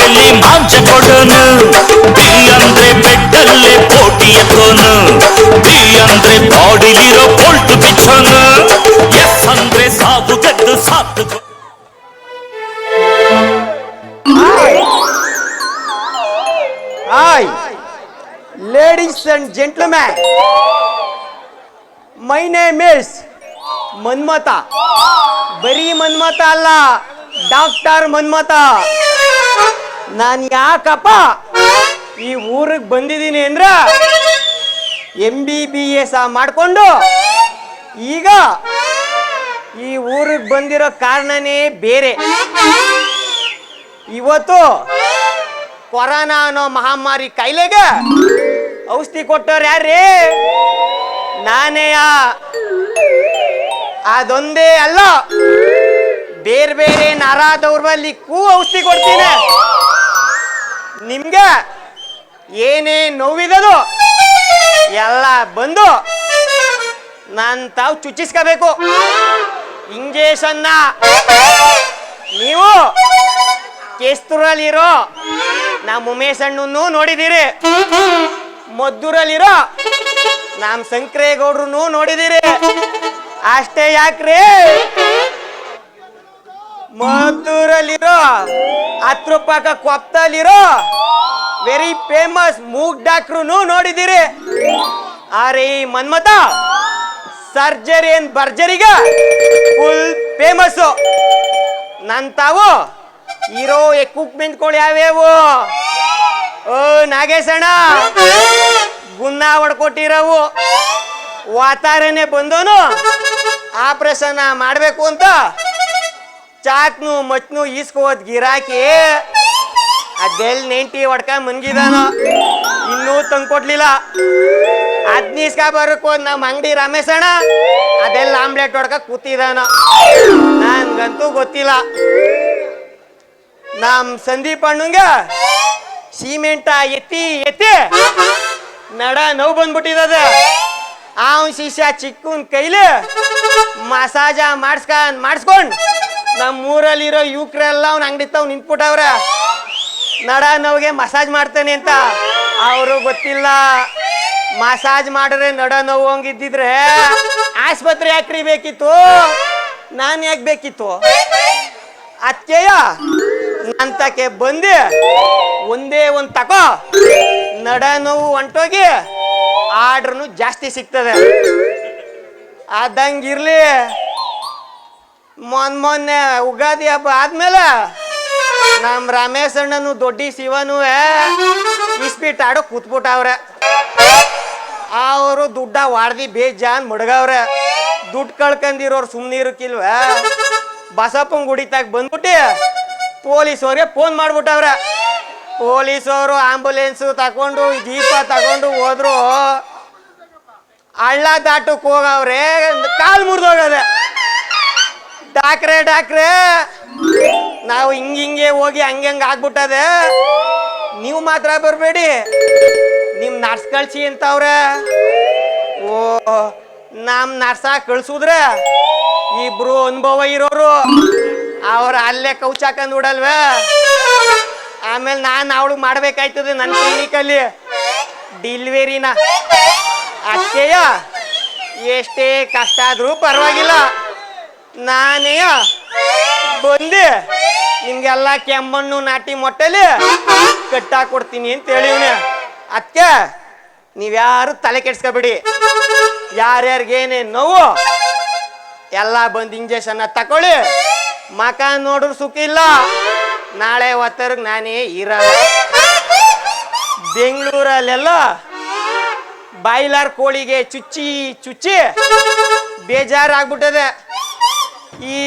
ಮನೆಯಲ್ಲಿ ಮಾಂಸ ಕೊಡೋನು, ಬಿ ಅಂದ್ರೆ ಬೆಡ್ಡಲ್ಲೇ ಪೋಟಿ ಎತ್ತೋನು, ಬಿ ಅಂದ್ರೆ ಬಾಡಿಲಿರೋ ಬೋಲ್ಟ್ ಬಿಚ್ಚೋನು, ಎಸ್ ಅಂದ್ರೆ ಸಾವು ಗೆದ್ದು ಸಾತು. Hi, ladies and gentlemen, my name is Manmatha. ಬರೀ ಮನ್ಮಥ ಅಲ್ಲ, ಡಾಕ್ಟರ್ ಮನ್ಮಥ. ನಾನು ಯಾಕಪ್ಪ ಈ ಊರಿಗೆ ಬಂದಿದ್ದೀನಿ ಅಂದ್ರೆ MBBS ಮಾಡಿಕೊಂಡು ಈಗ ಈ ಊರಿಗೆ ಬಂದಿರೋ ಕಾರಣನೇ ಬೇರೆ. ಇವತ್ತು ಕೊರೋನಾ ಅನ್ನೋ ಮಹಾಮಾರಿ ಕಾಯಿಲೆಗೆ ಔಷಧಿ ಕೊಟ್ಟವ್ರು ಯಾರೇ? ನಾನೇಯ. ಅದೊಂದೇ ಅಲ್ಲ, ಬೇರೆ ಬೇರೆ ನರ ದೌರ್ಬಲ್ಯಕ್ಕೂ ಔಷಧಿ ಕೊಡ್ತೀನಿ. ನಿಮ್ಗೆ ಏನೇ ನೋವಿದದು ಎಲ್ಲ ಬಂದು ನಾನು ತಾವು ಚುಚ್ಚಿಸ್ಕೋಬೇಕು ಇಂಜೆಕ್ಷನ್ನ. ನೀವು ಕೇಸ್ತೂರಲ್ಲಿರೋ ನಮ್ಮ ಉಮೇಶ್ ಅಣ್ಣನ್ನು ನೋಡಿದ್ದೀರಿ, ಮದ್ದೂರಲ್ಲಿರೋ ನಮ್ಮ ಶಂಕರೇಗೌಡ್ರು ನೋಡಿದ್ದೀರಿ. ಅಷ್ಟೇ ಯಾಕ್ರಿ, ಮದ್ದೂರಲ್ಲಿರೋ 10 ರೂಪಾಯಿ ಕೊಪ್ಪದಲ್ಲಿರೋ ವೆರಿ ಫೇಮಸ್ ಮೂಗ್ ಡಾಕ್ಟ್ರು ನೋಡಿದ್ದೀರಿ. ಅರೆ ಮನ್ಮಥ ಸರ್ಜರಿ ಏನ್ ಭರ್ಜರಿಗೆ ಫುಲ್ ಫೇಮಸ್ಸು. ನನ್ ತಾವು ಇರೋ ಎಕ್ವಿಪ್ಮೆಂಟ್ಗಳು ಯಾವ್ಯಾವು? ಓ ನಾಗೇಶಣ್ಣ, ಗುನ್ನ ಹೊಡ್ಕೊಟ್ಟಿರವು. ವಾತಾರನೆ ಬಂದೋನು ಆಪರೇಷನ್ ಮಾಡಬೇಕು ಅಂತ ಚಾಕ್ನು ಮಚ್ನು ಈಸ್ಕೋದ್ ಗಿರಾಕಿ ಅದೆಲ್ 90 ಹೊಡ್ಕ ಮನ್ಗಿದಾನೋ, ಇನ್ನೂ ತಂದ್ಕೊಡ್ಲಿಲ್ಲ. ಅದ್ನೀಸ್ಕ ಬರಕ್ ನಮ್ಮ ಅಂಗಡಿ ರಮೇಶಣ್ಣ ಅದೆಲ್ಲ ಆಮ್ಲೆಟ್ ಹೊಡ್ಕ ಕೂತಿದಾನೋ, ನನ್ಗಂತೂ ಗೊತ್ತಿಲ್ಲ. ನಮ್ ಸಂದೀಪ್ ಅಣ್ಣಂಗ ಸಿಮೆಂಟ ಎತ್ತಿ ಎತ್ತಿ ನಡ ನೋವು ಬಂದ್ಬಿಟ್ಟಿದ. ಅವನ್ ಶಿಷ್ಯ ಚಿಕ್ಕನ್ ಕೈಲಿ ಮಸಾಜ ಮಾಡಿಸ್ಕೊಂಡ್ ನಮ್ಮೂರಲ್ಲಿರೋ ಯುವಕರೆಲ್ಲ ಅವ್ನ ಅಂಗಡಿ ತಾವ್ ನಿಂತ್ಬಿಟ್ಟವ್ರ. ನಡ ನೋವಿಗೆ ಮಸಾಜ್ ಮಾಡ್ತಾನೆ ಅಂತ ಅವರು ಗೊತ್ತಿಲ್ಲ. ಮಸಾಜ್ ಮಾಡಿದ್ರೆ ನಡ ನೋವು ಹಂಗಿದ್ದಿದ್ರೆ ಆಸ್ಪತ್ರೆ ಯಾಕ್ರಿ ಬೇಕಿತ್ತು? ನಾನು ಯಾಕೆ ಬೇಕಿತ್ತು? ಅದಕ್ಕೆಯ ನಂತಕ್ಕೆ ಬಂದು ಒಂದೇ ಒಂದು ತಕೋ ನಡ ನೋವು ಹೊಂಟೋಗಿ ಆರ್ಡ್ರೂ ಜಾಸ್ತಿ ಸಿಗ್ತದೆ. ಅದಂಗಿರ್ಲಿ, ಮೊನ್ನೆ ಉಗಾದಿ ಹಬ್ಬ ಆದ್ಮೇಲೆ ನಮ್ಮ ರಮೇಶ್ ಅಣ್ಣನು ದೊಡ್ಡ ಶಿವನು ಇಸ್ಪೀಟ್ ಆಡೋ ಕೂತ್ಬಿಟ್ಟವ್ರೆ. ಅವರು ದುಡ್ಡ ವಾಡ್ದಿ ಬೇಜಾನ್ ಮುಡ್ಗವ್ರೆ. ದುಡ್ಡು ಕಳ್ಕೊಂಡಿರೋರು ಸುಮ್ಮನಿರಕ್ಕಿಲ್ವ? ಬಸಪ್ಪನ ಗುಡಿತಾಗ ಬಂದ್ಬಿಟ್ಟು ಪೊಲೀಸವ್ರಿಗೆ ಫೋನ್ ಮಾಡ್ಬಿಟ್ಟವ್ರೆ. ಪೊಲೀಸವರು ಆಂಬುಲೆನ್ಸ್ ತಗೊಂಡು ಜೀಪ ತಗೊಂಡು ಹೋದ್ರು. ಹಳ್ಳ ದಾಟಕ್ಕೆ ಹೋಗವ್ರೆ, ಕಾಲು ಮುರಿದೋಗದೆ. ಡಾಕ್ಟ್ರೇ ನಾವು ಹಿಂಗೆ ಹೋಗಿ ಹಂಗೆ ಆಗ್ಬಿಟ್ಟದೆ, ನೀವು ಮಾತ್ರ ಬರಬೇಡಿ, ನಿಮ್ ನರ್ಸ್ ಕಳ್ಸಿ ಅಂತವ್ರೆ. ಓ ನಮ್ ನರ್ಸ ಕಳ್ಸುದ್ರೆ ಇಬ್ರು ಅನುಭವ ಇರೋರು, ಅವ್ರ ಅಲ್ಲೇ ಕೌಚಾಕಂದ್ ಬಿಡಲ್ವೇ? ಆಮೇಲೆ ನಾನು ಅವಳಿಗೆ ಮಾಡ್ಬೇಕಾಯ್ತದೆ ನನ್ನ ಕ್ಲಿನಿಕಲ್ಲಿ ಡಿಲಿವರಿನ. ಅಷ್ಟೇಯ ಎಷ್ಟೇ ಕಷ್ಟ ಆದ್ರೂ ಪರವಾಗಿಲ್ಲ, ನಾನೇ ಬಂದು ನಿಮ್ಗೆಲ್ಲ ಕೆಮ್ಮಣ್ಣು ನಾಟಿ ಮೊಟ್ಟೆಲಿ ಕಟ್ಟಾಕೊಡ್ತೀನಿ ಅಂತ ಹೇಳಿವ್ನೆ. ಅದಕ್ಕೆ ನೀವ್ಯಾರು ತಲೆ ಕೆಡ್ಸ್ಕೊಬೇಡಿ. ಯಾರ್ಯಾರಿಗೇನೇ ನೋವು ಎಲ್ಲ ಬಂದು ಇಂಜೆಕ್ಷನ್ನ ತಕೊಳ್ಳಿ. ಮಕ ನೋಡ್ರು ಸುಖ ಇಲ್ಲ, ನಾಳೆ ಹೊತ್ತರ್ಗೆ ನಾನೇ ಇರಲ್ಲ. ಬೆಂಗಳೂರಲ್ಲೆಲ್ಲ ಬಾಯ್ಲರ್ ಕೋಳಿಗೆ ಚುಚ್ಚಿ ಚುಚ್ಚಿ ಬೇಜಾರಾಗ್ಬಿಟ್ಟದೆ. ಈ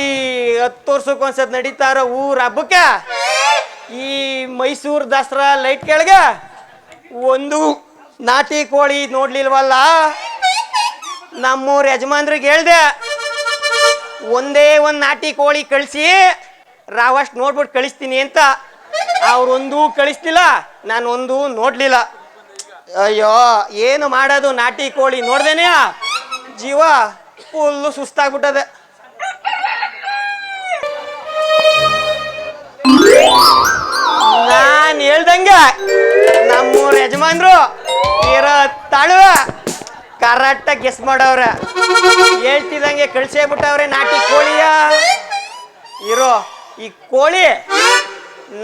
10 ವರ್ಷಕ್ಕೊಂದ್ಸತ್ ನಡೀತಾರ ಊರ ಹಬ್ಬಕ್ಕೆ ಈ ಮೈಸೂರು ದಸರಾ ಲೈಟ್ ಕೆಳಗೆ ಒಂದು ನಾಟಿ ಕೋಳಿ ನೋಡ್ಲಿಲ್ವಲ್ಲ. ನಮ್ಮೂರ ಯಜಮಾನ್ರಿಗೆ ಹೇಳ್ದೆ, ಒಂದೇ ಒಂದು ನಾಟಿ ಕೋಳಿ ಕಳಿಸಿ ರಾವಷ್ಟು ನೋಡ್ಬಿಟ್ಟು ಕಳಿಸ್ತೀನಿ ಅಂತ. ಅವ್ರೊಂದೂ ಕಳಿಸ್ತಿಲ್ಲ, ನಾನು ಒಂದು ನೋಡ್ಲಿಲ್ಲ. ಅಯ್ಯೋ ಏನು ಮಾಡೋದು, ನಾಟಿ ಕೋಳಿ ನೋಡ್ದೇನೆ ಜೀವ ಫುಲ್ಲು ಸುಸ್ತಾಗ್ಬಿಟ್ಟದೆ. ನಾನ್ ಹೇಳ್ದಂಗೆ ನಮ್ಮೂರ ಯಜಮಾನ್ರು ಇರೋ ತಳುವ ಕರೆಕ್ಟಾಗಿ ಗೆಸ್ ಮಾಡವ್ರೆ. ಹೇಳ್ತಿದಂಗೆ ಕಳ್ಸೇ ಬಿಟ್ಟವ್ರೆ ನಾಟಿ ಕೋಳಿಯ. ಇರೋ ಈ ಕೋಳಿ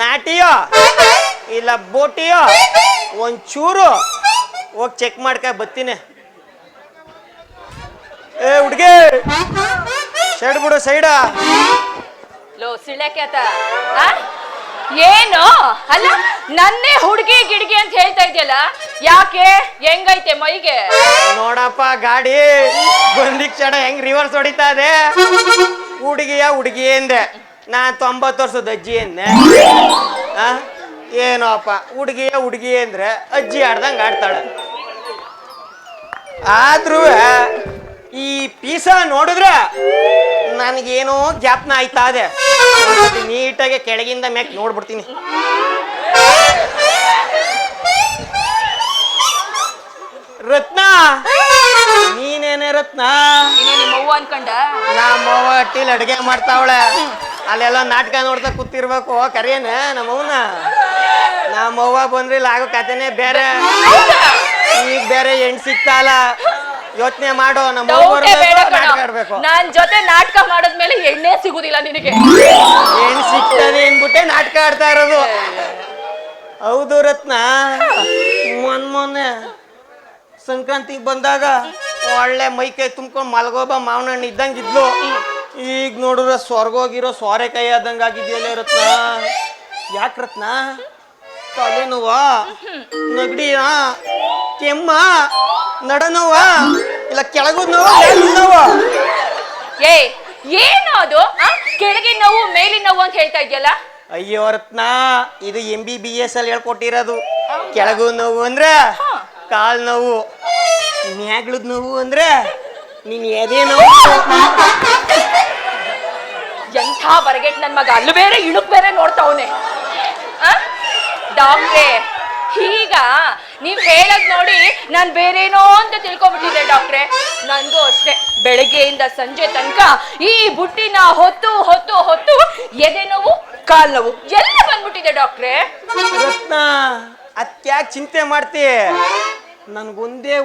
ನಾಟಿಯೋ ಇಲ್ಲ ಬೋಟಿಯೋ ಒಂಚೂರು ಹೋಗಿ ಚೆಕ್ ಮಾಡ್ಕ ಬತ್ತೀನಿ. ಏ ಹುಡ್ಗಿ ಸೈಡ್ ಬಿಡು ಸೈಡ. ಲೋ ಸಿಳ್ಯಾಕ್ಯಾತ ಏನು ಅಲ್ಲ ನನ್ನೇ ಹುಡುಗಿ ಗಿಡ್ಗಿ ಅಂತ ಹೇಳ್ತಾ ಇದೆಯಲ್ಲ, ಯಾಕೆ? ಹೆಂಗೈತೆ ಮೈಗೆ? ನೋಡಪ್ಪ ಗಾಡಿ ಬಂದಿಕ್ ಚಡ ಹೆಂಗ್ ರಿವರ್ಸ್ ಹೊಡಿತಾ ಇದೆ. ಹುಡುಗಿ ಎಂದೆ, ನಾನ್ 90 ವರ್ಷದ ಅಜ್ಜಿ ಎಂದೆ. ಏನೋಪ್ಪ ಹುಡುಗಿ ಅಂದ್ರೆ ಅಜ್ಜಿ ಆಡ್ದಂಗ ಆಡ್ತಾಳೆ. ಆದ್ರೂ ಈ ಪೀಸ ನೋಡಿದ್ರೆ ನನಗೇನೋ ಜ್ಞಾಪನ ಆಯ್ತಾ ಇದೆ. ನೀಟಾಗಿ ಕೆಳಗಿಂದ ಮ್ಯಾಕ್ ನೋಡ್ಬಿಡ್ತೀನಿ. ರತ್ನ, ನೀನೇನೆ ರತ್ನ? ನಿಮ್ಮವ್ವ ಅನ್ಕೊಂಡ ನಮ್ಮವ್ವ ಅಟ್ಟಿಲ್ ಅಡ್ಗೆ ಮಾಡ್ತಾವಳೆ. ಅಲ್ಲೆಲ್ಲ ನಾಟಕ ನೋಡ್ತಾ ಕೂತಿರ್ಬೇಕು. ಕರಿಯೇನ ನಮ್ಮವ್ವ ಬಂದ್ರಿಲ್ಲ ಆಗೋ ಕಥೆನೆ ಬೇರೆ. ಈಗ ಬೇರೆ ಹೆಣ್ ಸಿಗ್ತಾಲ್ಲ. ಯೋಚನೆ ಮಾಡೋ. ನಮ್ಮ ನಾಟಕ ಆಡ್ಬೇಕು. ನಾನ್ ಜೊತೆ ನಾಟಕ ಮಾಡೋದ್ಮೇಲೆ ಎಣ್ಣೆ ಸಿಗುದಿಲ್ಲ ನಿನಗೆ. ಹೆಣ್ ಸಿಗ್ತದೆ ಅನ್ಬಿಟ್ಟೆ ನಾಟಕ ಆಡ್ತಾ ಇರೋದು. ಹೌದು ರತ್ನ, ಮೊನ್ನೆ ಸಂಕ್ರಾಂತಿಗೆ ಬಂದಾಗ ಒಳ್ಳೆ ಮೈಕೈ ತುಂಬ್ಕೊಂಡು ಮಲ್ಗೋಬ ಮಾವನ ಹಣ್ಣು ಇದ್ದಂಗಿದ್ಲು. ಈಗ ನೋಡಿದ್ರೆ ಸ್ವರ್ಗೋಗಿರೋ ಸೋರೆಕಾಯಿ ಆದಂಗ ಆಗಿದೆಯಲ್ಲ ರತ್ನ. ಯಾಕೆ ರತ್ನ? ತಲೆನೋವ, ನಗಡಿಯ, ಕೆಮ್ಮ, ನಡನೋವ, ಇಲ್ಲ ಕೆಳಗುದ್ ನೋವ? ಏ ಏನು ಅದು? ಕೆಳಗಿನ ನೋವು ಮೇಲಿನ ನೋವು ಅಂತ ಹೇಳ್ತಾ ಇದೆಯಲ್ಲ? ಅಯ್ಯೋ ರತ್ನ, ಇದು MBBS ಅಲ್ಲಿ ಹೇಳ್ಕೊಟ್ಟಿರೋದು. ಕೆಳಗು ನೋವು ಅಂದ್ರೆ ಕಾಲ್ ನೋವು, ನ್ಯಾಗ್ಳದ್ ನೋವು ಅಂದ್ರೆ ನೀನ್ ಎದೆ ನೋವು. ಎಂಥ ಬರಗೆಟ್ ನನ್ ಮಗ, ಅಲ್ಲೂ ಬೇರೆ ಇಳುಕ್ ಬೇರೆ ನೋಡ್ತಾವನೆ. ಡಾಕ್ಟ್ರೇ, ಈಗ ನೀವ್ ಹೇಳದ್ ನೋಡಿ ನಾನ್ ಬೇರೇನೋ ಅಂತ ತಿಳ್ಕೊಬಿಟ್ಟಿದ್ದೆ ಡಾಕ್ಟ್ರೆ. ನನ್ಗೂ ಅಷ್ಟೇ ಬೆಳಗ್ಗೆಯಿಂದ ಸಂಜೆ ತನಕ ಈ ಬುಟ್ಟಿನ ಹೊತ್ತು ಹೊತ್ತು ಹೊತ್ತು ಎದೆ ನೋವು, ಕಾಲ್ ನೋವು ಎಲ್ಲ ಬಂದ್ಬಿಟ್ಟಿದೆ ಡಾಕ್ಟ್ರೆ. ರತ್ನ, ಅತ್ಯಾಕ್ ಚಿಂತೆ ಮಾಡ್ತಿ? ನನ್ಗೊಂದೇ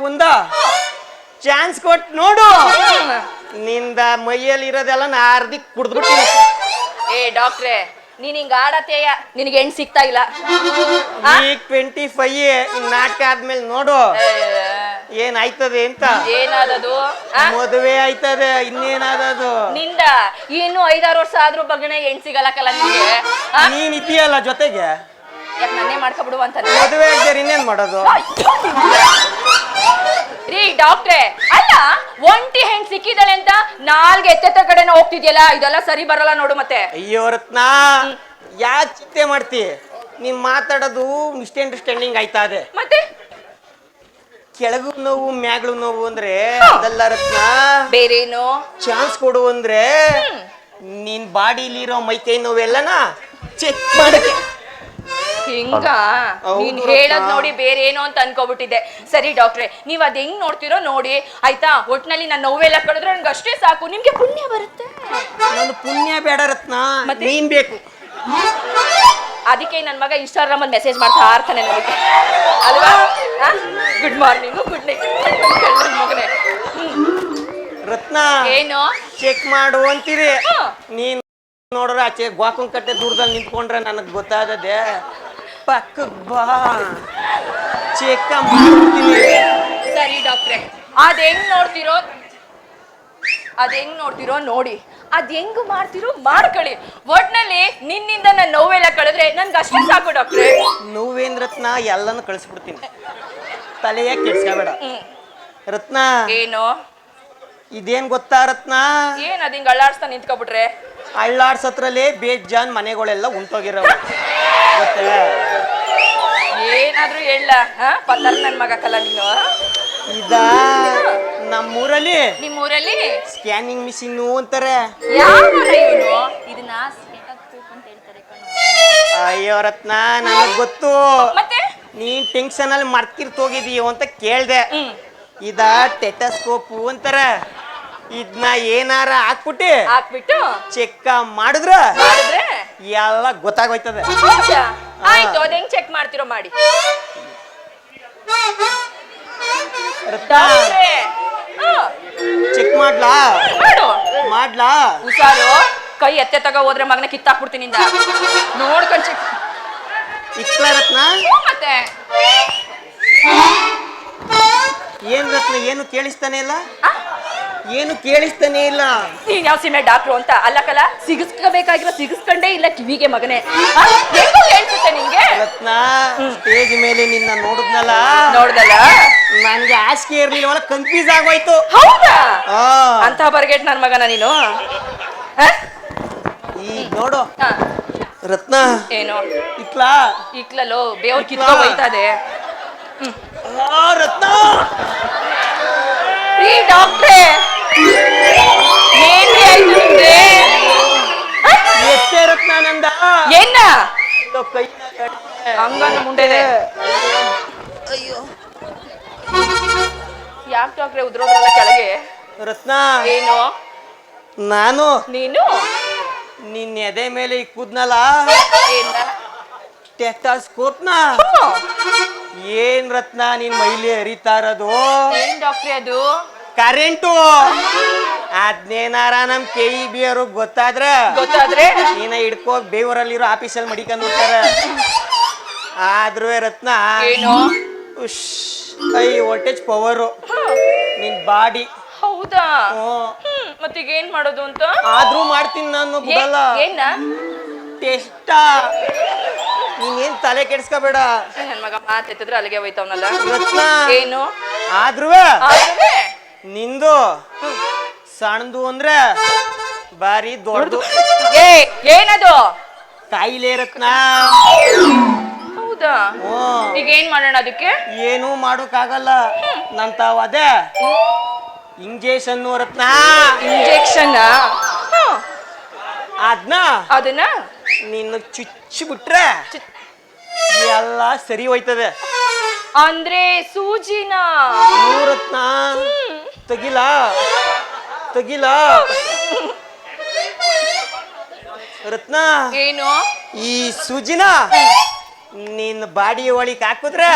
ಚಾನ್ಸ್ ಕೊಟ್ಟು ನೋಡು. ನಿಂದ ಮೈಯಲ್ಲಿ ಇರೋದೆಲ್ಲ ನಾ ಅರ್ಧಿಕ್ ಕುಡ್ದ್ಬಿಟ್ಟಿನಿ. ಏ ಡಾಕ್ಟ್ರೆ, ನೀನ್ ಹಿಂಗ ಆಡತ್ತೆಯ, ನಿನಗೆ ಹೆಣ್ ಸಿಗ್ತಾ ಇಲ್ಲ. ಈಗ 25 ನಾಟಕ ಆದ್ಮೇಲೆ ನೋಡು ಏನಾಯ್ತದೆ ಅಂತ. ಏನಾದದು? ಮದುವೆ ಆಯ್ತದೆ, ಇನ್ನೇನಾದದು? ನಿಂದ ಇನ್ನು 5-6 ವರ್ಷ ಆದ್ರೂ ಬಗ್ಗನೆ ಹೆಣ್ ಸಿಗಲ್ಲಕಲ್ಲ ನಿನಗೆ. ನೀನ್ ಇದೆಯಲ್ಲ ಜೊತೆಗೆ, ಯಾಕೆ ನನ್ನೇ ಮಾಡ್ಕೊಬಿಡುವ ಅಂತ. ಮದುವೆ ಆಗ್ದೇರ್ ಇನ್ನೇನ್ ಮಾಡೋದು? ರೀ ಡಾಕ್ಟ್ರೆ, ಅಲ್ಲ ಒಂಟಿ ಹೆಣ್ ಸಿಕ್ಕಿದಾಳೆ ಅಂತ ನಾಲ್ಗೆ ಎತ್ತೆತ್ತ ಕಡೆನ ಹೋಗ್ತಿದ್ಯಲ್ಲ, ಇದೆಲ್ಲ ಸರಿ ಬರಲ್ಲ ನೋಡು. ಮತ್ತೆ ಅಯ್ಯೋ ರತ್ನ, ಯಾಕೆ ಚಿಂತೆ ಮಾಡ್ತಿ? ನೀನ್ ಮಾತಾಡೋದು ಮಿಸ್ಅಂಡರ್ಸ್ಟ್ಯಾಂಡಿಂಗ್ ಆಯ್ತಾ ಇದೆ. ಮತ್ತೆ ಕೆಳಗು ನೋವು ಮ್ಯಾಗಳು ನೋವು ಅಂದ್ರೆ ಅದಲ್ಲ ರತ್ನ. ಬೇರೇನು? ಚಾನ್ಸ್ ಕೊಡು ಅಂದ್ರೆ ನಿನ್ ಬಾಡಿಲಿರೋ ಮೈಕೈ ನೋವೆಲ್ಲನ ಚೆಕ್ ಮಾಡಕ್ಕೆ. ಹಿಂಗ ನೀನ್ ಹೇಳದ್ ನೋಡಿ ಬೇರೆ ಏನೋ ಅಂತ ಅನ್ಕೋಬಿಟ್ಟಿದ್ದೆ. ಸರಿ ಡಾಕ್ಟ್ರೆ, ನೀವ್ ಅದ್ ಹೆಂಗ್ ನೋಡ್ತಿರೋ ನೋಡಿ ಆಯ್ತಾ. ಒಟ್ನಲ್ಲಿ ನಾನು ನೋವೆಲ್ಲ ಕಳೆದ್ರೆ ನನ್ಗೆ ಅಷ್ಟೇ ಸಾಕು, ನಿಮ್ಗೆ ಪುಣ್ಯ ಬರುತ್ತೆ. ನಾನು ಪುಣ್ಯ ಬೇಡ ರತ್ನ, ನೀನ್ ಬೇಕು. ಅದಕ್ಕೆ ನನ್ ಮಗ ಇನ್ಸ್ಟಾಗ್ರಾಮ್ ಅಲ್ಲಿ ಮೆಸೇಜ್ ಮಾಡ್ತಾ ಇರ್ತಾನೆ ನನಗೆ ಅಲ್ವಾ. ಗುಡ್ ಮಾರ್ನಿಂಗ್, ಗುಡ್ ನೈಟ್ ಮಗನೇ. ರತ್ನ, ಏನು ಚೆಕ್ ಮಾಡು ಅಂತೀರಿ ನೀನ್. ನೋಡ್ರ ಆಚೆ ಗ್ವಾಕುಂ ಕಟ್ಟೆ ದೂರದಲ್ಲಿ ನಿಂತ್ಕೊಂಡ್ರೆ ನನಗ್ ಗೊತ್ತಾಗದೆ. ಪಕ್ಕಕ್ ಬಾ, ಚೆಕ್ ಮಾಡ್ತೀನಿ. ಸರಿ ಡಾಕ್ಟ್ರೆ, ಅದ್ ಹೆಂಗ್ ನೋಡ್ತಿರೋ ನೋಡಿ, ಅದ್ ಹೆಂಗ್ ಮಾಡ್ತಿರೋ ಮಾಡ್ಕೊಳ್ಳಿ. ಒಟ್ನಲ್ಲಿ ನಿನ್ನಿಂದ ನನ್ನ ನೋವೆಲ್ಲ ಕಳೆದ್ರೆ ನನ್ಗೆ ಅಷ್ಟೇ ಸಾಕು ಡಾಕ್ಟ್ರೆ. ನೋವೇನ್ ರತ್ನ, ಎಲ್ಲಾನು ಕಳಿಸ್ಬಿಡ್ತೀನಿ, ತಲೆಯ ಕೆಡ್ಸ್ಕೋಬೇಡ ರತ್ನ. ಏನು ಇದೇನ್ ಗೊತ್ತಾ ರತ್ನ? ಏನ್ ಅದ್ ಹಿಂಗ್ ಅಳ್ಳಾಡ್ಸ್ತಾ ನಿಂತ್ಕೊಬಿಟ್ರೆ? ಅಳ್ಳಾಡ್ಸತ್ರಲ್ಲೇ ಬೇಜಾನ್ ಮನೆಗಳೆಲ್ಲ ಉಂಟೋಗಿರವ ಮತ್ತೆ. ಏನಾದ್ರೂ ಹೇಳ ಪತ್ತರ್ ನನ್ ಮಗಕ್ಕಲ್ಲ ನೀನು. ಇದ ನಮ್ಮೂರಲ್ಲಿ, ನಿಮ್ಮೂರಲ್ಲಿ ಸ್ಕ್ಯಾನಿಂಗ್ ಮಿಷಿನ್ ಅಂತಾರೆ. ಇವನು ಇದನ್ನ ಅಯ್ಯೋ ರತ್ನ, ನನಗ್ ಗೊತ್ತು. ಮತ್ತೆ ನೀನ್ ಟೆನ್ಷನ್ ಅಲ್ಲಿ ಮರ್ತಿರ್ತೋಗಿದೀಯೋ ಅಂತ ಕೇಳ್ದೆ. ಇದ ಟೆಟಸ್ಕೋಪು ಅಂತಾರೆ. ಇದನ್ನ ಏನಾರ ಹಾಕ್ಬಿಟ್ಟು ಚೆಕ್ ಮಾಡಿದ್ರ ಎಲ್ಲ ಗೊತ್ತಾಗೋಯ್ತದೆ. ಆಯ್ತು ಅದ್ ಹೆಂಗ್ ಚೆಕ್ ಮಾಡ್ತಿರೋ ಮಾಡಿ. ರತ್ನ ಚೆಕ್ ಮಾಡ್ಲಾ ಮಾಡು. ಮಾಡ್ಲಾ ಹುಷಾರು, ಕೈ ಎತ್ತೆ ತಗೋ ಹೋದ್ರೆ ಮಗನ ಕಿತ್ತಾಕ್ಬಿಡ್ತೀನಿ ನೋಡ್ಕೊಂಡ್ ಚೆಕ್. ಇಕ್ಲ ರತ್ನ ಮತ್ತೆ ಏನ್ ರತ್ನ ಏನು ಕೇಳಿಸ್ತಾನೆ ಇಲ್ಲ, ಏನು ಕೇಳಿಸ್ತಾನೆ ಇಲ್ಲ. ನೀನ್ ಯಾವ ಸೀಮೆ ಡಾಕ್ಟ್ರು ಅಂತ ಅಲ್ಲಕಲ್ಲ, ಸಿಗಿಸ್ಕೋಬೇಕಾಗಿರೋ ಸಿಗಿಸ್ಕೊಂಡೇ ಇಲ್ಲ ಕಿವಿಗೆ ಮಗನೇ. ಹೆಂಗೋ ಕೇಳ್ಸುತ್ತೆ ನಿಂಗೆ? ರತ್ನ ಸ್ಟೇಜ್ ಮೇಲೆ ನಿನ್ನ ನೋಡಿದ್ನಲ್ಲ, ನೋಡ್ದಲ್ಲ ನನ್ಗೆ ಆಸ್ಕೆ ಇರ್ಲಿಲ್ಲ, ಕನ್ಫ್ಯೂಸ್ ಆಗೋಯ್ತು. ಹೌದಾ? ಆ, ಅಂತ ಬರ್ಗೆಟ್ ನನ್ ಮಗನ ನೀನು. ಈಗ ನೋಡು ಹ, ರತ್ನ ಏನು ಇಕ್ಲಾ ಇಕ್ಲಲ್ಲೋ ಬೇವ್ರ ಕಿತ್ಕೊ ಹೋಯ್ತದೆ. ರತ್ನ ರೀ ಡಾಕ್ಟ್ರೇ, ಏನ್ರಿ ಆಯ್ತು ನಿಮ್ಗೆ? ಎಷ್ಟೇ ರತ್ನ ನಂದ ಏನ ಕೈ ಹಂಗನ್ನು ಮುಂಡೆದೆ. ಅಯ್ಯೋ, ಯಾಕೆ ಡಾಕ್ಟ್ರೆ ಉದ್ರೋದ್ರಲ್ಲ ಕೆಳಗೆ? ರತ್ನ ಏನು ನಾನು ನೀನು ನಿನ್ನ ಎದೆ ಮೇಲೆ ಇಕ್ಕುದ್ನಲ್ಲ ಏನ? ಟೆಸ್ಟಾಸ್ಕೋಪ್ನ, ಹ್ಮ್. ಏನ್ ರತ್ನ ನಿನ್ ಮೈಲಿ ಹರಿತಾ ಇರೋದು? ಏನ್ ಡಾಕ್ಟ್ರೆ ಅದು? ಕರೆಂಟು. ಅದ್ನೇನಾರ ನಮ್ KEB ಅವ್ರಿಗೆ ಗೊತ್ತಾದ್ರೆ ನೀನ ಹಿಡ್ಕೋಗ್ ಬೇವೂರಲ್ಲಿರೋ ಆಫೀಸಲ್ಲಿ ಮಡಿಕೊಂಡ್ ಹೋಗ್ತಾರ. ಆದ್ರೂ ರತ್ನ ಏನು ಉಶ್ ಐ ವೋಲ್ಟೇಜ್ ಪವರು ನಿನ್ ಬಾಡಿ. ಹೌದಾ? ಮತ್ತೀಗ ಏನ್ ಮಾಡೋದು ಅಂತ? ಆದ್ರೂ ಮಾಡ್ತೀನಿ ನಾನು, ಬಿಡಲ್ಲ. ಏನ ಟೆಸ್ಟ, ನೀನೇನ್ ತಲೆ ಕೆಡ್ಸ್ಕೋಬೇಡ ನನ್ ಮಗ ಮಾತೆತ್ತಿದ್ರೆ ಅಲ್ಲಿಗೆ ಹೋಯ್ತವನಲ್ಲ. ರತ್ನ. ಏನು ಆದ್ರೂ ನಿಂದು ಸಣ್ಣದು ಅಂದ್ರೆ ಬಾರಿ ದೊಡ್ಡದು. ಏನದು? ಕಾಯಿಲೆ ರತ್ನ. ಹೌದಾ? ಈಗ ಏನ್ ಮಾಡೋಣ ಅದಕ್ಕೆ? ಏನು ಮಾಡೋಕ್ಕಾಗಲ್ಲ. ನನ್ ತಾವ್ ಅದೇ ಇಂಜೆಕ್ಷನ್ ರತ್ನ. ಇಂಜೆಕ್ಷನ್? ಅದನ್ನ ನಿನ್ನ ಚುಚ್ಚಿ ಬಿಟ್ರೆ ಎಲ್ಲ ಸರಿ ಹೋಯ್ತದೆ. ಅಂದ್ರೆ ಸೂಜಿನ? ರತ್ನ ತೆಗಿಲ ತೆಗಿಲ ರತ್ನ. ಏನು ಈ ಸೂಜಿನ ನಿನ್ನ ಬಾಡಿ ಒಳಗೆ ಹಾಕಿದ್ರೆ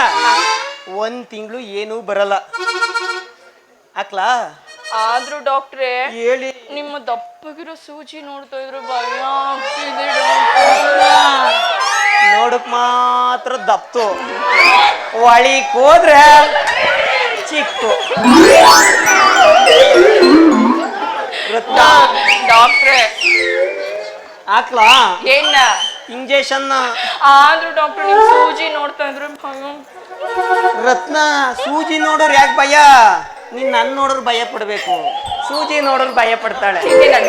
1 ತಿಂಗಳು ಏನೂ ಬರಲ್ಲ. ಹಾಕ್ಲಾ? ಆದ್ರೂ ಡಾಕ್ಟ್ರೆ ಹೇಳಿ, ನಿಮ್ಮ ದಪ್ಪಗಿರೋ ಸೂಜಿ ನೋಡ್ತಾ ಇದ್ರು ಭಯ ಆಗ್ತಿದೆ. ನೋಡಕ್ ಮಾತ್ರ ದಪ್ತು, ಒಳಿಕ್ ಹೋದ್ರೆ ಚಿಕ್ಕು. ರತ್ನ ಡಾಕ್ಟ್ರೆ ಹಾಕ್ಲಾ? ಏನ ಇಂಜೆಕ್ಷನ್? ಆದ್ರೂ ಡಾಕ್ಟರ್ ನಿಮ್ ಸೂಜಿ ನೋಡ್ತಾ ಇದ್ರು ಭಯ. ರತ್ನ ಸೂಜಿ ನೋಡೋರು ಯಾಕೆ ಭಯ? ನೀನ್ ನನ್ ನೋಡೋರು ಭಯ ಪಡ್ಬೇಕು, ಸೂಜಿ ನೋಡೋರು ಭಯ ಪಡ್ತಾಳೆ.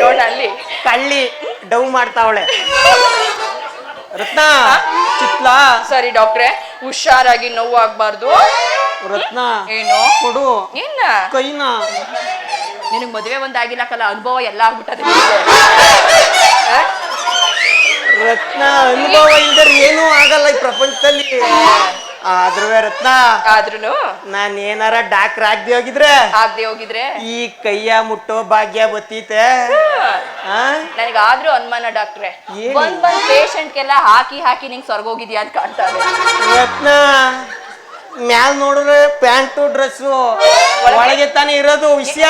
ನೋಡ ಅಲ್ಲಿ ಕಳ್ಳಿ ಡವ್ ಮಾಡ್ತಾವಳೆ. ರತ್ನ ಚಿತ್ಲಾ? ಸರಿ ಡಾಕ್ಟ್ರೆ, ಹುಷಾರಾಗಿ ನೋವು ಆಗ್ಬಾರ್ದು. ರತ್ನ ಏನು ಕೊಡು ಏನ ಕೈನ. ನಿನಗ್ ಮದುವೆ ಒಂದಾಗಿಲ್ಲಕಲ್ಲ, ಅನುಭವ ಎಲ್ಲ ಆಗ್ಬಿಟ್ಟದೆ. ರತ್ನ ಅನುಭವ ಇಲ್ದರೆ ಏನೂ ಆಗಲ್ಲ ಈ ಪ್ರಪಂಚದಲ್ಲಿ. ಆದ್ರೂ ರತ್ನ, ಆದ್ರೂನು ನಾನ್ ಏನಾರ ಡಾಕ್ಟರ್ ಆಗದೆ ಹೋಗಿದ್ರೆ ಈ ಕೈಯ ಮುಟ್ಟೋ ಭಾಗ್ಯ ಬತ್ತೀತೆ. ನನಗಾದ್ರೂ ಅನುಮಾನ ಡಾಕ್ಟ್ರೆ, ಬಂದ್ ಪೇಷಂಟ್ಗೆಲ್ಲ ಹಾಕಿ ನಿಂಗೆ ಸ್ವರ್ಗೋಗಿದ್ಯಾ ಅಂತ ಕಾಣ್ತಾರೆ. ರತ್ನ ಮ್ಯಾಲ್ ನೋಡಿದ್ರೆ ಪ್ಯಾಂಟು ಡ್ರೆಸ್ಸು, ಒಳಗೆ ತಾನೇ ಇರೋದು ವಿಷಯ,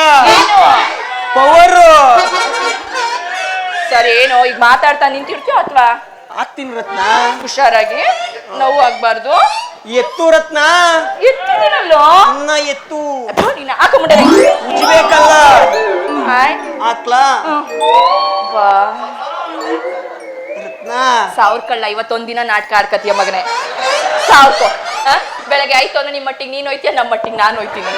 ಪವರು. ಸರಿ, ಏನೋ ಈಗ ಮಾತಾಡ್ತಾ ನಿಂತಿರ್ತೀಯೋ ಅಥವಾ? ಆಗ್ತೀನಿ ರತ್ನ. ಹುಷಾರಾಗಿ, ನೋವು ಆಗ್ಬಾರ್ದು. ಎತ್ತು ರತ್ನ. ಎತ್ತಿದ್ದೀನಲ್ಲೋ, ಇನ್ನ ಎತ್ತು. ನೀನು ಹಾಕೊಂಬಿಟ್ಟೆ ಉಜ್ಬೇಕಲ್ಲ. ಹಾಕ್ಲಾ? ರತ್ನ ಸಾವ್ರಕಳ್ಳ, ಇವತ್ತೊಂದಿನ ನಾಟಕ ಆಡ್ಕತಿಯ ಮಗನೇ. ಸಾವ್ಕೋ. ಬೆಳಗ್ಗೆ ಆಯ್ತು ಅಂದ್ರೆ ನಿಮ್ಮ ಮಟ್ಟಿಗೆ ನೀನು ಹೋಯ್ತೀಯ, ನಮ್ಮ ಮಟ್ಟಿಗೆ ನಾನು ಹೋಯ್ತೀನಿ.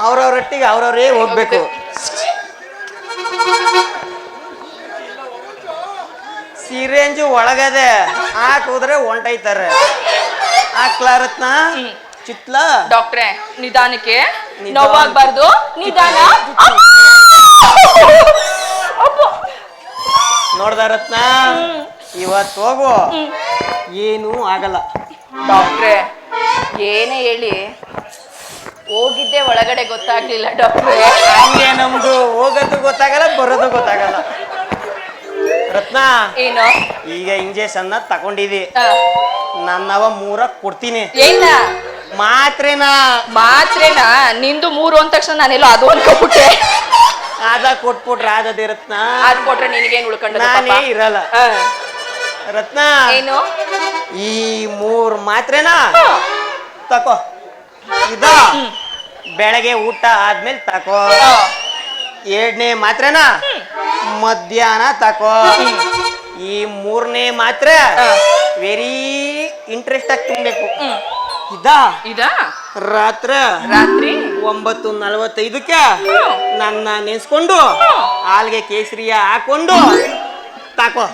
ಅವ್ರವ್ರೊಟ್ಟಿಗೆ ಅವ್ರವ್ರೇ ಹೋಗ್ಬೇಕು. ಸಿರೇಂಜು ಒಳಗದೆ ಹಾಕಿದ್ರೆ ಹೊಂಟೈತಾರೆ. ಹಾಕ್ಲಾ ರತ್ನ? ಚಿತ್ಲ? ಡಾಕ್ಟ್ರೆ ನಿಧಾನಕ್ಕೆ, ನೋವಾಗ್ಬಾರ್ದು, ನಿಧಾನ. ನೋಡ್ದ ರತ್ನ, ಇವತ್ತು ಹೋಗು, ಏನೂ ಆಗಲ್ಲ. ಡಾಕ್ಟ್ರೆ ಏನೇ ಹೇಳಿ ಹೋಗಿದ್ದೆ ಒಳಗಡೆ ಗೊತ್ತಾಗ್ಲಿಲ್ಲ ಡಾಕ್ಟ್ರೆ. ಹಂಗೆ ನಮ್ದು ಹೋಗೋದು ಗೊತ್ತಾಗಲ್ಲ, ಬರೋದು ಗೊತ್ತಾಗಲ್ಲ. ರತ್ನ ಏನು ಈಗ ಇಂಜೆಕ್ಷನ್ ತಗೊಂಡಿದಿ ಆ, ನನ್ನವ 3 ಕೊಡ್ತೀನಿ ಏನ ಮಾತ್ರೆನಾ ಮಾತ್ರೆನಾ ನಿಂದು 3 ಅಂದ ತಕ್ಷಣ ನಾನೆಲ್ಲೋ ಅದು ಅನ್ಕೊಬಿಟ್ಟೆ. ಅದ ಕೊಟ್ಬಿಟ್ರೆ ಆದದಿ ರತ್ನ ಅದ್ ಕೊಟ್ರೆ ನಿನಗೇನ್ ಉಳ್ಕೊಂಡ ನಾನೇ ಇರಲ್ಲ ರತ್ನ ಏನು ಈ 3 ಮಾತ್ರೆನಾ ತಕೋ ಇದ ಬೆಳಗ್ಗೆ ಊಟ ಆದ್ಮೇಲೆ ತಕೋ ಆ, 2ನೇ ಮಾತ್ರೆನಾ ಮಧ್ಯಾಹ್ನ ತಕೋ ಈ 3ನೇ ಮಾತ್ರೆ ವೆರಿ ಇಂಟ್ರೆಸ್ಟ್ ಆಗಿ ತಿನ್ಬೇಕು ಇದಾ ಇದ ರಾತ್ರಿ ರಾತ್ರಿ 9:45ಕ್ಕೆ ನನ್ನ ನೆನ್ಸ್ಕೊಂಡು ಹಾಲ್ಗೆ ಕೇಸರಿಯ ಹಾಕೊಂಡು ತಾಕೋ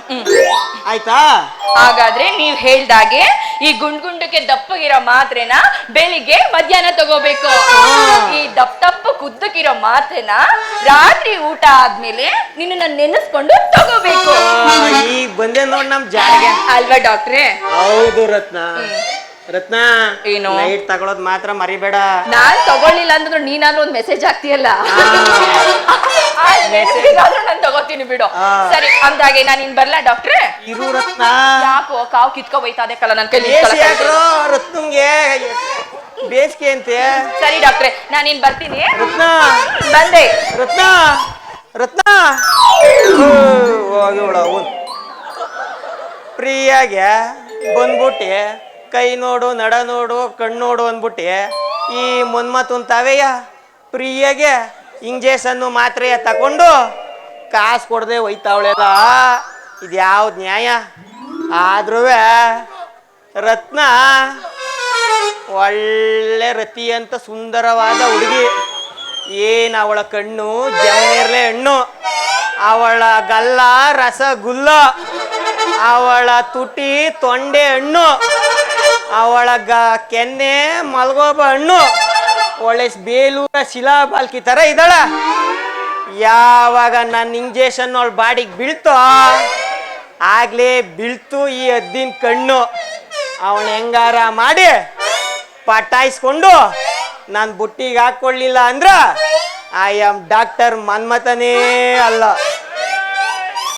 ಆಯ್ತಾ ಹಾಗಾದ್ರೆ ನೀವ್ ಹೇಳ್ದಾಗೆ ಈ ಗುಂಡ್ಗುಂಡಕ್ಕೆ ದಪ್ಪಗಿರೋ ಮಾತ್ರೆನ ಬೆಳಿಗ್ಗೆ ಮಧ್ಯಾಹ್ನ ತಗೋಬೇಕು. ಈ ದಪ್ಪ ಕುದ್ದಕ್ಕಿರೋ ಮಾತ್ರೆನ ರಾತ್ರಿ ಊಟ ಆದ್ಮೇಲೆ ನಿನ್ನ ನೆನೆಸ್ಕೊಂಡು ತಗೋಬೇಕು. ಈಗ ಬಂದೆ ನೋಡ್ ನಮ್ ಜಾರಿಗೆ ಅಲ್ವಾ ಡಾಕ್ಟ್ರೆ? ಹೌದು ರತ್ನ ರತ್ನ ಏನು? ನೈಟ್ ತಗೊಳೋದ್ ಮಾತ್ರ ಮರಿಬೇಡ. ನಾನ್ ತಗೊಳ್ಳಿಲ್ಲ ಅಂದ್ರೆ ನೀನಾದ್ರೂ ಒಂದ್ ಮೆಸೇಜ್ ಹಾಕ್ತೀಯಲ್ಲ, ನಾನು ತಗೋತೀನಿ ಬಿಡು. ಸರಿ ಅಂದಾಗೆ ನಾನು ಇನ್ ಬರ್ಲಾ ಡಾಕ್ಟ್ರೆ? ಇರು ರತ್ನ. ಯಾಕೋ ಕಾವು ಕಿತ್ಕೊ ಬೈತಾದಕ್ಕಲ್ಲ ನನ್ ಕೈಲಿ ರತ್ನಂಗೆ ಬೇಸಿಗೆ ಅಂತೆ. ಸರಿ ಡಾಕ್ಟ್ರೆ ನಾನು ಇನ್ ಬರ್ತೀನಿ. ರತ್ನ ಬಂದೆ. ರತ್ನ ರತ್ನ ಹೋಗಿ ಬಿಡ ಫ್ರೀಯಾಗೆ ಬಂದ್ಬಿಟ್ಟು ಕೈ ನೋಡು ನಡ ನೋಡು ಕಣ್ಣು ನೋಡು ಅಂದ್ಬಿಟ್ಟು ಈ ಮನ್ಮತ್ತನ್ ತಾವೆಯ ಫ್ರೀಯಾಗೆ ಇಂಜೆಕ್ಷನ್ನು ಮಾತ್ರೆಯ ತಕೊಂಡು ಕಾಸು ಕೊಡದೆ ಒಯ್ತಾವಳೆಲ್ಲ. ಇದ್ಯಾವ್ದು ನ್ಯಾಯ? ಆದ್ರೂ ರತ್ನ ಒಳ್ಳೆ ರತಿ ಅಂತ ಸುಂದರವಾದ ಹುಡುಗಿ. ಏನು ಅವಳ ಕಣ್ಣು ಜಮ್ನೇರ್ಲೆ ಹಣ್ಣು, ಅವಳ ಗಲ್ಲ ರಸಗುಲ್ಲ, ಅವಳ ತುಟಿ ತೊಂಡೆ ಹಣ್ಣು, ಅವಳ ಕೆನ್ನೆ ಮಲ್ಗೋಬ ಹಣ್ಣು, ಒಳ್ಳೆ ಬೇಲೂರ ಶಿಲಾ ಬಾಲ್ಕಿ ಥರ ಇದ್ದಾಳ. ಯಾವಾಗ ನನ್ನ ಇಂಜೆಕ್ಷನ್ ಅವಳ ಬಾಡಿಗೆ ಬೀಳ್ತೋ ಆಗ್ಲೇ ಬೀಳ್ತು ಈ ಹದ್ದಿನ ಕಣ್ಣು. ಅವಳು ಹೆಂಗಾರ ಮಾಡಿ ಪಟಾಯಿಸ್ಕೊಂಡು ನಾನು ಬುಟ್ಟಿಗೆ ಹಾಕ್ಕೊಳ್ಳಿಲ್ಲ ಅಂದ್ರ ಐ ಆಮ್ ಡಾಕ್ಟರ್ ಮನ್ಮಥನೇ ಅಲ್ಲ.